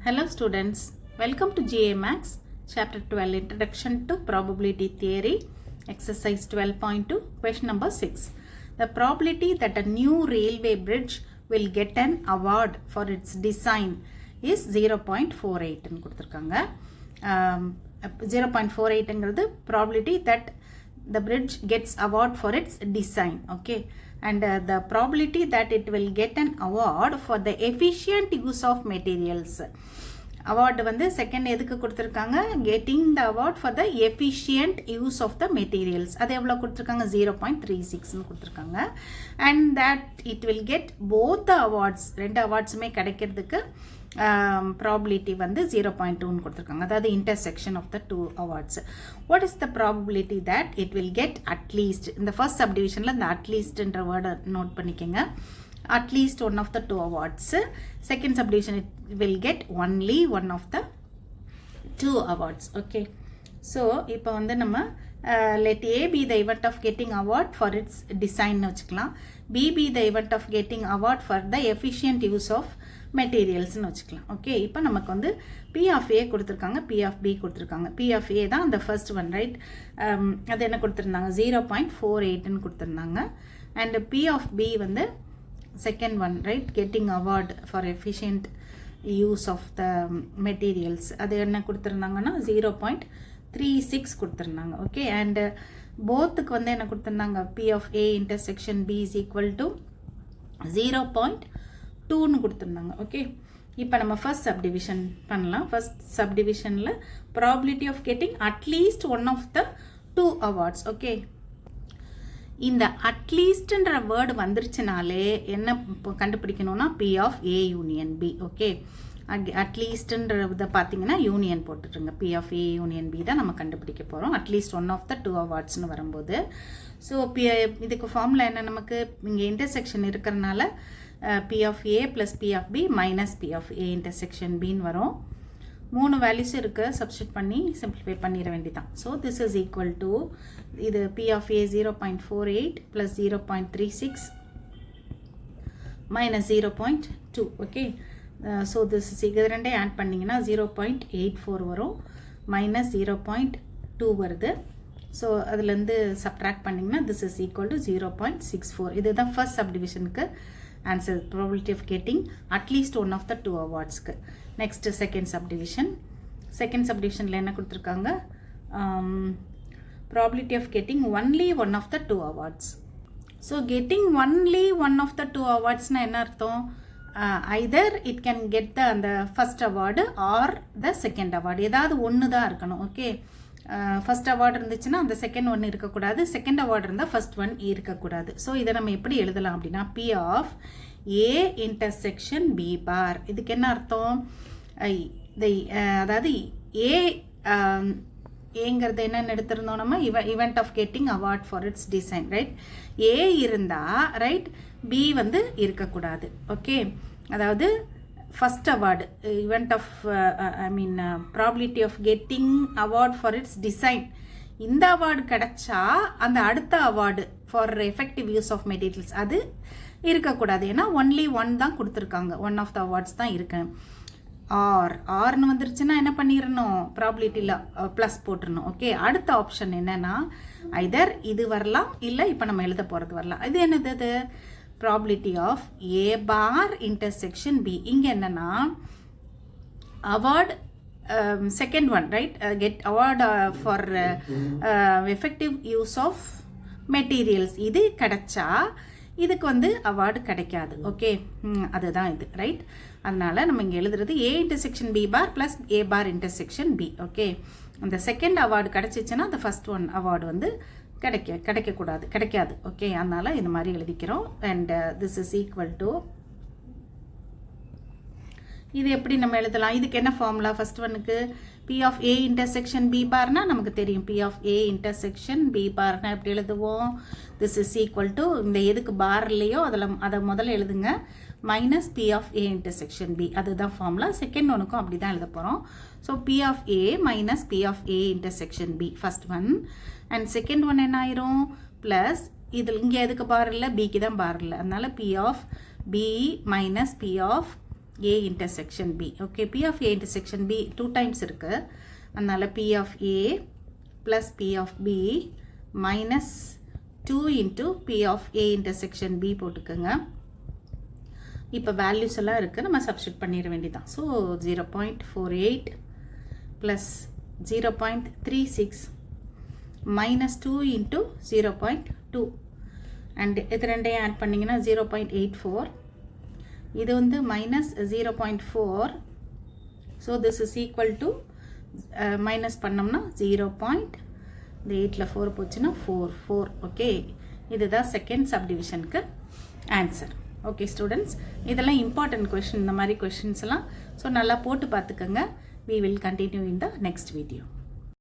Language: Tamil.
Hello students, welcome to GA Max, Chapter 12, Introduction to Probability Theory, Exercise 12.2, Question number 6. The probability that a new railway bridge will get an award for its design is 0.48. 0.48 probability that the bridge gets award for its design. Okay. And the probability that it will get an award for the efficient use of materials. Award வந்து செகண்ட் எதுக்கு கொடுத்துருக்காங்க, getting the award for the efficient use of the materials. அது எவ்வளோ கொடுத்துருக்காங்க, 0.36 கொடுத்துருக்காங்க. And that it will get both the awards, ரெண்டு அவார்ட்ஸுமே கிடைக்கிறதுக்கு probability வந்து 0.2 கொடுத்துருக்காங்க. அதாவது intersection of the two awards. What is the probability that it will get at least, இந்த first subdivisionல இந்த at least என்ற word நோட் பண்ணிக்கங்க. At least one of the two awards. Second subdivision, it will get only one of the two awards. Okay. So, இப்போ வந்து நம்ம let A be the event of getting award for its design வச்சுக்கலாம். B be the event of getting award for the efficient use of materials வச்சுக்கலாம். Okay. இப்போ நமக்கு வந்து P of A கொடுத்துருக்காங்க, P of B கொடுத்துருக்காங்க. P of A தான் the first one, right? அது என்ன கொடுத்துருந்தாங்க, 0.48 கொடுத்துருந்தாங்க. And P of B வந்து second one, right? Getting award for efficient use of the materials. அது என்ன கொடுத்துருந்தாங்கன்னா 0.36 கொடுத்துருந்தாங்க. ஓகே. அண்ட் போத்துக்கு வந்து என்ன கொடுத்துருந்தாங்க, P of A intersection B is equal to 0.2 கொடுத்துருந்தாங்க. ஓகே. இப்போ நம்ம ஃபர்ஸ்ட் சப்டிவிஷன் பண்ணலாம். ஃபர்ஸ்ட் சப்டிவிஷனில் probability of getting at least one of the two awards. Okay. இந்த அட்லீஸ்ட்ன்ற வேர்டு வந்துருச்சுனாலே என்ன கண்டுபிடிக்கணும்னா P of A union B. Okay. அட்லீஸ்ட்ன்றதை பார்த்தீங்கன்னா யூனியன் போட்டுருங்க. P of A union B தான் நம்ம கண்டுபிடிக்க போகிறோம். At least one of the two அவார்ட்ஸ்னு வரும்போது. ஸோ இதுக்கு ஃபார்முலா என்ன, நமக்கு இங்கே இன்டர்செக்ஷன் இருக்கிறதுனால P of A plus P of B minus P of A intersection பின்னு வரும். மூணு வேல்யூஸ் இருக்குது, சப்ஸ்டிட் பண்ணி சிம்பிளிஃபை பண்ணிட வேண்டியதான். So this is equal to இது P of A 0.48 plus 0.36 minus 0.2. Okay. So this is இது ரெண்டே ஆட் பண்ணிங்கன்னா 0.84 வரும், மைனஸ் 0.2 வருது. ஸோ அதுலேருந்து சப்ட்ராக்ட் பண்ணிங்கன்னா திஸ் இஸ் ஈக்குவல் டு 0.64. இதுதான் ஃபர்ஸ்ட் சப்டிவிஷனுக்கு answer, probability of getting at least one of the two அவார்ட்ஸ்க்கு. Next second subdivision. செகண்ட் சப்டிவிஷனில் என்ன கொடுத்துருக்காங்க, probability of getting only one of the two awards. So getting only one of the two அவார்ட்ஸ்னால் என்ன அர்த்தம், either it can get the அந்த first award or the second award, ஏதாவது ஒன்று தான் இருக்கணும். ஓகே. ஃபர்ஸ்ட் அவார்டு இருந்துச்சுன்னா அந்த செகண்ட் ஒன் இருக்கக்கூடாது, செகண்ட் அவார்டு இருந்தால் ஃபர்ஸ்ட் ஒன் இருக்கக்கூடாது. ஸோ இதை நம்ம எப்படி எழுதலாம் அப்படின்னா P of A intersection B bar. இதுக்கு என்ன அர்த்தம், அதாவது ஏங்கிறது என்னென்னு எடுத்திருந்தோம் நம்ம, event of getting award for its design, right? A இருந்தால் ரைட், B வந்து இருக்கக்கூடாது. ஓகே. அதாவது first award event of probability of getting award for its design, இந்த அவார்டு கிடைச்சா அந்த அடுத்த award for effective use of materials அது இருக்கக்கூடாது. ஏன்னா ஒன்லி ஒன் தான் கொடுத்துருக்காங்க, ஒன் ஆஃப் த அவார்ட்ஸ் தான் இருக்கு. ஆர்னு வந்துருச்சுன்னா என்ன பண்ணிடணும், ப்ராபபிலிட்டியில் ப்ளஸ் போட்டுருணும். ஓகே. அடுத்த ஆப்ஷன் என்னன்னா ஐதர் இது வரலாம், இல்லை இப்போ நம்ம எழுத போகிறது வரலாம். இது என்னது, probability of A bar intersection B. இங்க என்னன்னா award second one, right? Get award for effective use of materials. இது கிடைச்சா இதுக்கு வந்து அவார்டு கிடைக்காது. ஓகே. அதுதான் இது, ரைட்? அதனால நம்ம இங்கே எழுதுறது A intersection B bar plus A bar intersection B. Okay. அந்த செகண்ட் அவார்டு கிடைச்சிச்சுன்னா அந்த ஃபர்ஸ்ட் ஒன் அவார்டு வந்து கிடைக்காது. ஓகே. அதனால இந்த மாதிரி எழுதிக்கிறோம். And this is equal to, இது எப்படி நம்ம எழுதலாம், இதுக்கு என்ன ஃபார்முலா, ஃபர்ஸ்ட் ஒன்னுக்கு P of A intersection B barனா நமக்கு தெரியும். P of A intersection B barனா எப்படி எழுதுவோம், திஸ் இஸ் ஈக்குவல் டு இந்த எதுக்கு பார் இல்லையோ அதை முதல்ல எழுதுங்க, minus P of A intersection B. அதுதான் ஃபார்முலா. செகண்ட் ஒனுக்கும் அப்படி தான் எழுத போகிறோம். So P of A minus P of A intersection B first one. And second one என்ன ஆயிரும், ப்ளஸ் இதில் இங்கே எதுக்கு பார் இல்லை, பிக்கு தான் பார் இல்லை, அதனால P of B minus P of A intersection B. Okay, P of A intersection B 2 times இருக்கு. அதனால P of A plus P of B minus 2 into P of A intersection B போட்டுக்கோங்க. இப்போ வேல்யூஸ் எல்லாம் இருக்குது, நம்ம சப்ஸ்டிட் பண்ணிட வேண்டியதான். So 0.48 plus 0.36 minus 2 into 0.2 and இது ரெண்டையும் ஆட் பண்ணிங்கன்னா 0.84. இது வந்து minus 0.4. So this is equal to minus பண்ணோம்னா 0.8ல 4 போச்சுன்னா 4. ஓகே, இதுதான் செகண்ட் சப்டிவிஷனுக்கு ஆன்சர். ஓகே ஸ்டூடெண்ட்ஸ், இதெல்லாம் இம்பார்ட்டன்ட் கொஷின். இந்த மாதிரி கொஷின்ஸ்லாம் ஸோ நல்லா போட்டு பார்த்துக்கோங்க. we will continue in the next video.